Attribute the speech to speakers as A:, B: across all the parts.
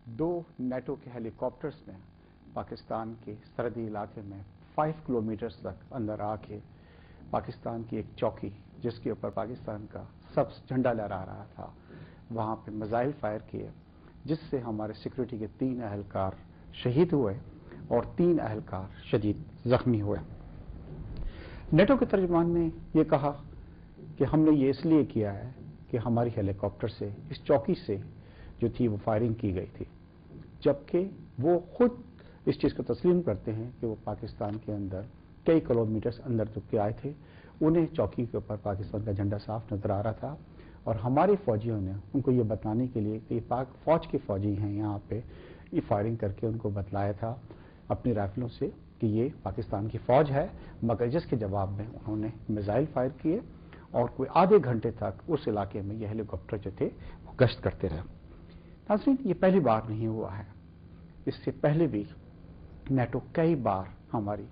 A: दो नेटो के हेलीकॉप्टर्स ने पाकिस्तान के सरहदी इलाके में 5 किलोमीटर तक अंदर आके पाकिस्तान की एक चौकी जिसके ऊपर पाकिस्तान का सब्ज झंडा लहरा रहा था वहां पे मिसाइल फायर किए, जिससे हमारे सिक्योरिटी के 3 अहलकार शहीद हुए और 3 अहलकार शदीद जख्मी हुए। नेटो के तर्जुमान ने यह कहा कि हमने ये इसलिए किया है कि हमारी हेलीकॉप्टर से इस चौकी से जो थी वो फायरिंग की गई थी, जबकि वो खुद इस चीज़ को तस्लीम करते हैं कि वो पाकिस्तान के अंदर कई किलोमीटर्स अंदर तक के आए थे। उन्हें चौकी के ऊपर पाकिस्तान का झंडा साफ नजर आ रहा था और हमारे फौजियों ने उनको ये बताने के लिए कि पाक फौज के फौजी हैं यहाँ पे, ये फायरिंग करके उनको बतलाया था अपनी राइफलों से कि ये पाकिस्तान की फौज है, मगर जिसके जवाब में उन्होंने मिसाइल फायर किए और कोई आधे घंटे तक उस इलाके में ये हेलीकॉप्टर जो थे वो गश्त करते रहे। नाज़रीन, ये पहली बार नहीं हुआ है, इससे पहले भी नेटो कई बार हमारी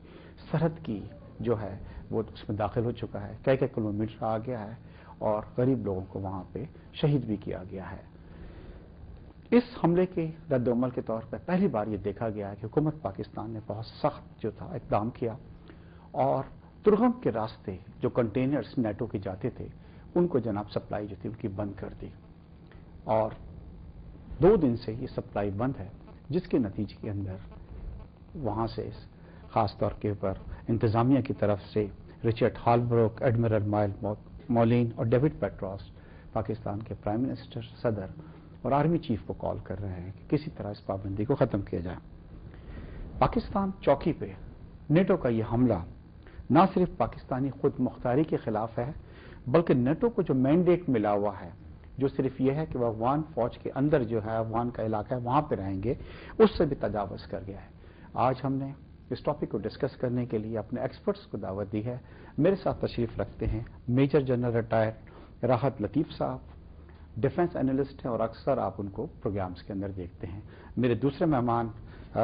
A: सरहद की जो है वो उसमें दाखिल हो चुका है, कई किलोमीटर आ गया है और गरीब लोगों को वहां पे शहीद भी किया गया है। इस हमले के रद्द-ओ-अमल के तौर पर पहली बार ये देखा गया है कि हुकूमत पाकिस्तान ने बहुत सख्त जो था इक़दाम किया और तुरगम के रास्ते जो कंटेनर्स नेटो के जाते थे उनको जनाब सप्लाई जो थी उनकी बंद कर दी और 2 दिन से ये सप्लाई बंद है, जिसके नतीजे के अंदर वहां से खास तौर के ऊपर इंतजामिया की तरफ से Richard Holbrooke, admiral mile Maulin और डेविड पेट्रोस पाकिस्तान के प्राइम मिनिस्टर, सदर और आर्मी चीफ को कॉल कर रहे हैं कि किसी तरह इस पाबंदी को खत्म किया जाए। पाकिस्तान चौकी पे नेटो का यह हमला न सिर्फ पाकिस्तानी खुद मुख्तारी के खिलाफ है, बल्कि नेटो को जो मैंडेट मिला हुआ है जो सिर्फ यह है कि वह अफगान फौज के अंदर जो है अफगान का इलाका है वहां पे रहेंगे, उससे भी तजावज कर गया है। आज हमने इस टॉपिक को डिस्कस करने के लिए अपने एक्सपर्ट्स को दावत दी है। मेरे साथ तशरीफ रखते हैं मेजर जनरल रिटायर्ड राहत लतीफ साहब, डिफेंस एनालिस्ट हैं और अक्सर आप उनको प्रोग्राम्स के अंदर देखते हैं। मेरे दूसरे मेहमान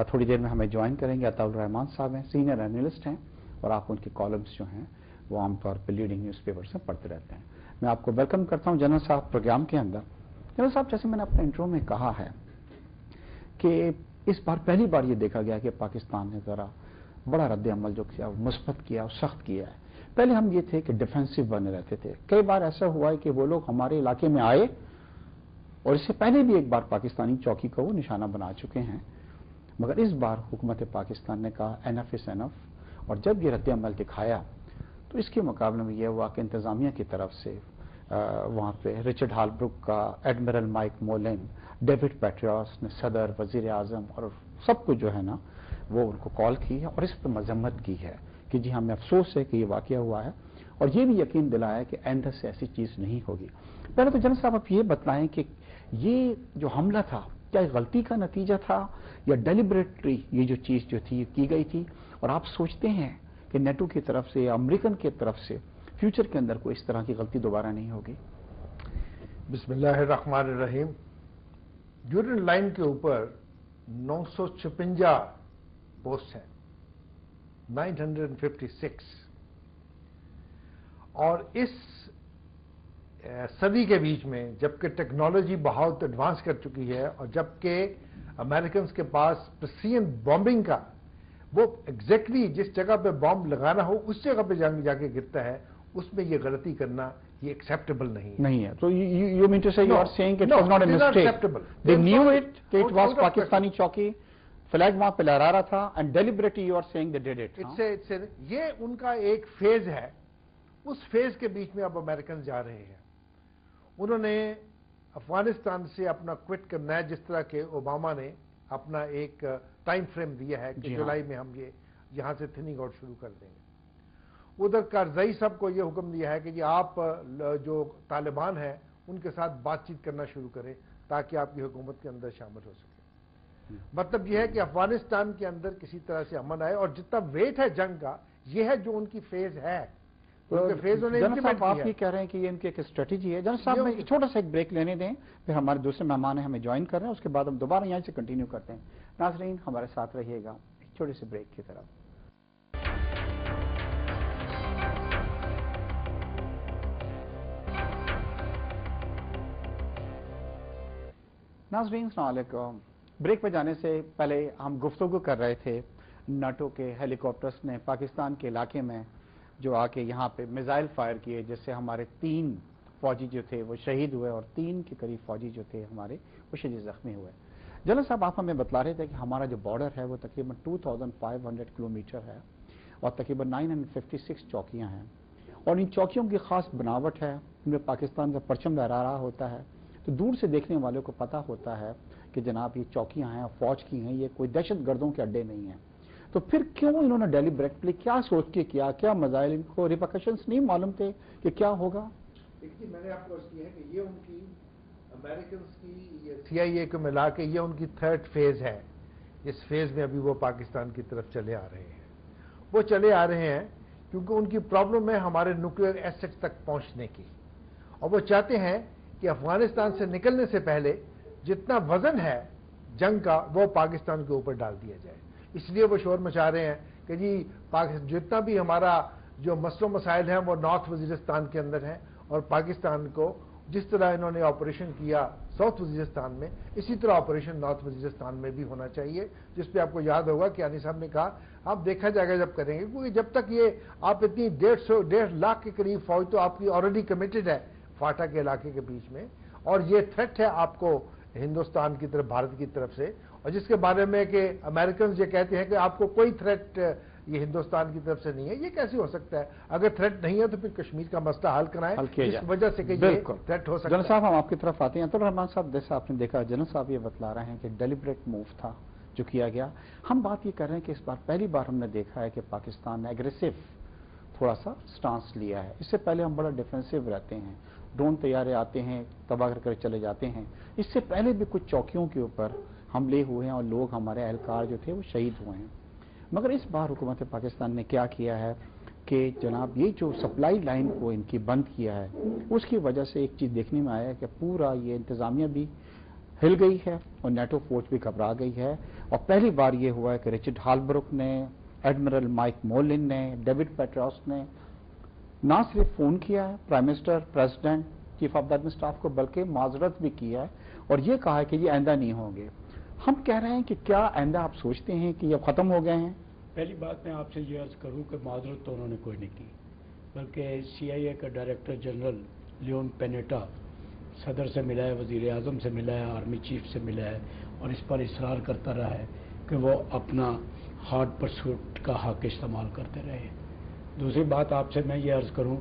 A: थोड़ी देर में हमें ज्वाइन करेंगे, अताउल रहमान साहब हैं, सीनियर एनालिस्ट हैं और आप उनके कॉलम्स जो हैं वो आमतौर पर लीडिंग न्यूज़पेपर से पढ़ते रहते हैं। मैं आपको वेलकम करता हूं जनरल साहब प्रोग्राम के अंदर। जनरल साहब, जैसे मैंने अपने इंट्रो में कहा है कि इस बार पहली बार ये देखा गया कि पाकिस्तान ने जरा बड़ा रद्द अमल जो किया मुस्बत किया और सख्त किया है। पहले हम ये थे कि डिफेंसिव बने रहते थे, कई बार ऐसा हुआ है कि वो लोग हमारे इलाके में आए और इससे पहले भी एक बार पाकिस्तानी चौकी को वो निशाना बना चुके हैं, मगर इस बार हुकूमत पाकिस्तान ने कहा एनफ इज एनफ और जब ये रद्द अमल दिखाया तो इसके मुकाबले में यह हुआ कि इंतजामिया की तरफ से वहां पे रिचर्ड हॉलब्रुक का, एडमिरल माइक मोलिन, डेविड पेट्रोस ने सदर, वजीर आजम और सबको जो है ना वो उनको कॉल की है और इस पर मजम्मत की है कि जी हमें अफसोस है कि ये वाकया हुआ है और ये भी यकीन दिलाया कि आइंदा से ऐसी चीज नहीं होगी। पहले तो जनरल साहब आप ये बताएं कि ये जो हमला था क्या गलती का नतीजा था या डेलिबरेटली ये जो चीज जो थी की गई थी, और आप सोचते हैं कि नेटो की तरफ से या अमेरिकन की तरफ से फ्यूचर के अंदर कोई इस तरह की गलती दोबारा नहीं होगी?
B: बिस्मिल्लाहिर्रहमानिर्रहीम। यूरेन लाइन के ऊपर 956 पोस्ट हैं, 956, और इस सदी के बीच में जबकि टेक्नोलॉजी बहुत एडवांस कर चुकी है और जबकि अमेरिकन के पास प्रिसीजन बॉम्बिंग का वो एग्जैक्टली जिस जगह पे बॉम्ब लगाना हो उस जगह पे जाके गिरता है, उसमें ये गलती करना ये एक्सेप्टेबल नहीं है।
A: तो you mean to say you are saying it was not a mistake? They knew it कि it was पाकिस्तानी चौकी, फ्लैग वहां पे लहरा रहा था and deliberately you are saying they did it?
B: ये उनका एक फेज है, उस फेज के बीच में अब अमेरिकन जा रहे हैं। उन्होंने अफगानिस्तान से अपना क्विट करना है, जिस तरह के ओबामा ने अपना एक टाइम फ्रेम दिया है कि जुलाई में हम ये यहां से थिनिंग आउट शुरू कर देंगे। उधर कारज़ई साहब को ये हुक्म दिया है कि जी आप जो तालिबान है उनके साथ बातचीत करना शुरू करें ताकि आपकी हुकूमत के अंदर शामिल हो सके। मतलब यह है कि अफगानिस्तान के अंदर किसी तरह से अमन आए और जितना वेट है जंग का, यह है जो उनकी फेज है।
A: तो जनरल साहब आप ये कह रहे हैं कि ये इनकी एक स्ट्रेटेजी है। जनरल साहब मैं छोटा सा एक ब्रेक लेने दें, फिर हमारे दूसरे मेहमान हमें ज्वाइन कर रहे हैं, उसके बाद हम दोबारा यहीं से कंटिन्यू करते हैं। नाज़रीन हमारे साथ रहिएगा एक छोटे से ब्रेक की तरफ। नाज़रीन अस्सलाम वालेकुम, ब्रेक पे जाने से पहले हम गुफ्तगू कर रहे थे नाटो के हेलीकॉप्टर्स ने पाकिस्तान के इलाके में जो आके यहाँ पे मिसाइल फायर किए, जिससे हमारे 3 फौजी जो थे वो शहीद हुए और 3 के करीब फौजी जो थे हमारे वो शदीद जख्मी हुए। जनरल साहब, आप हमें बतला रहे थे कि हमारा जो बॉर्डर है वो तकरीबन 2500 किलोमीटर है और तकरीबन 956 चौकियाँ हैं और इन चौकियों की खास बनावट है, इनमें पाकिस्तान का परचम लहरा रहा होता है, तो दूर से देखने वालों को पता होता है कि जनाब ये चौकियां हैं, फौज की हैं, ये कोई दहशत गर्दों के अड्डे नहीं हैं। तो फिर क्यों इन्होंने डेलिब्रेटली क्या सोच के किया, क्या मजाइल, इनको रिपरकशंस नहीं मालूम थे कि क्या होगा?
B: देखिए, मैंने आपको अर्ज किया है कि ये उनकी अमेरिकन की CIA को मिला के ये उनकी 3rd फेज है। इस फेज में अभी वो पाकिस्तान की तरफ चले आ रहे हैं। वो चले आ रहे हैं क्योंकि उनकी प्रॉब्लम है हमारे न्यूक्लियर एसेट्स तक पहुंचने की, और वो चाहते हैं कि अफगानिस्तान से निकलने से पहले जितना वजन है जंग का वो पाकिस्तान के ऊपर डाल दिया जाए। इसलिए वो शोर मचा रहे हैं कि जी जितना भी हमारा जो मसलो मसाइल हैं वो नॉर्थ वजीरिस्तान के अंदर हैं, और पाकिस्तान को जिस तरह इन्होंने ऑपरेशन किया साउथ वजीरिस्तान में, इसी तरह ऑपरेशन नॉर्थ वजीरिस्तान में भी होना चाहिए। जिस पे आपको याद होगा कि आनी साहब ने कहा आप देखा जाएगा जब करेंगे, क्योंकि जब तक ये आप इतनी 1.5 लाख के करीब फौज तो आपकी ऑलरेडी कमिटेड है फाटा के इलाके के बीच में, और ये थ्रेट है आपको हिंदुस्तान की तरफ, भारत की तरफ से, और जिसके बारे में कि अमेरिकन ये कहते हैं कि आपको कोई थ्रेट ये हिंदुस्तान की तरफ से नहीं है। ये कैसे हो सकता है? अगर थ्रेट नहीं है तो फिर कश्मीर का मसला हल कराएं, इस वजह से कि ये थ्रेट हो सकता है।
A: जनरल साहब, हम आपकी तरफ आते हैं। तो रहमान साहब, जैसे आपने देखा, जनरल साहब ये बतला रहे हैं कि डेलिब्रेट मूव था जो किया गया। हम बात ये कर रहे हैं कि इस बार पहली बार हमने देखा है कि पाकिस्तान ने एग्रेसिव थोड़ा सा स्टांस लिया है। इससे पहले हम बड़ा डिफेंसिव रहते हैं, ड्रोन तैयारे आते हैं, तबाह कर चले जाते हैं। इससे पहले भी कुछ चौकियों के ऊपर हमले हुए हैं और लोग, हमारे एहलकार जो थे वो शहीद हुए हैं। मगर इस बार हुकूमत पाकिस्तान ने क्या किया है कि जनाब ये जो सप्लाई लाइन को इनकी बंद किया है, उसकी वजह से एक चीज़ देखने में आया कि पूरा ये इंतज़ामिया भी हिल गई है और नेटो फौज भी घबरा गई है। और पहली बार ये हुआ है कि रिचर्ड हालब्रुक ने, एडमिरल माइक मोलिन ने, डेविड पेट्रोस ने ना सिर्फ फ़ोन किया है prime minister, president, chief of the admin staff को, बल्कि माजरत भी किया है और ये कहा है कि ये आइंदा नहीं होंगे। हम कह रहे हैं कि क्या आइंदा आप सोचते हैं कि ये ख़त्म हो गए हैं?
C: पहली बात मैं आपसे ये अर्ज करूं कि माजरत तो उन्होंने कोई नहीं की, बल्कि CIA का डायरेक्टर जनरल लियोन पेनेटा सदर से मिला है, वज़ीर आज़म से मिला है, आर्मी चीफ से मिला है और इस पर इसरार करता रहा है कि वो अपना हार्ड परसूट का हक इस्तेमाल करते रहे। दूसरी बात आपसे मैं ये अर्ज़ करूं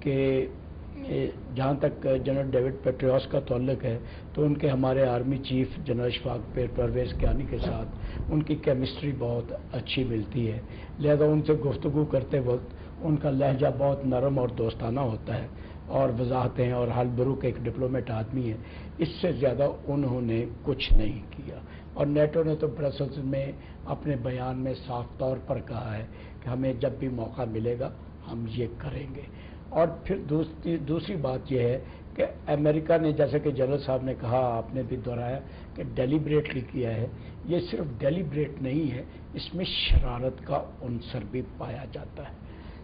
C: कि जहाँ तक जनरल डेविड पेट्रोस का ताल्लुक है तो उनके हमारे army chief general Ashfaq Parvez Kayani के साथ उनकी केमिस्ट्री बहुत अच्छी मिलती है, लिहाजा उनसे गुफ्तगू करते वक्त उनका लहजा बहुत नरम और दोस्ताना होता है और वजाहतें, और हालब्रुक एक डिप्लोमेट आदमी है, इससे ज़्यादा उन्होंने कुछ नहीं किया। और नेटो ने तो ब्रसल्स में अपने बयान में साफ तौर पर कहा है कि हमें जब भी मौका मिलेगा हम ये करेंगे। और फिर दूसरी बात यह है कि अमेरिका ने, जैसे कि जनरल साहब ने कहा, आपने भी दोहराया कि डेलिब्रेटली किया है, ये सिर्फ डेलिब्रेट नहीं है, इसमें शरारत का अंसर भी पाया जाता है।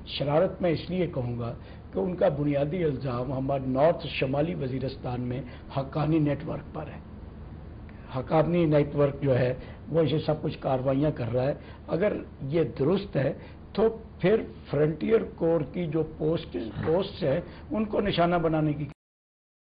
C: शरारत मैं इसलिए कहूँगा कि उनका बुनियादी इल्ज़ाम हमारे नॉर्थ शमाली वज़ीरिस्तान में हक्कानी नेटवर्क पर है। हक्कानी नेटवर्क जो है वो इसे सब कुछ कार्रवाइयाँ कर रहा है। अगर ये दुरुस्त है तो फिर फ्रंटियर कोर की जो पोस्ट है उनको निशाना बनाने की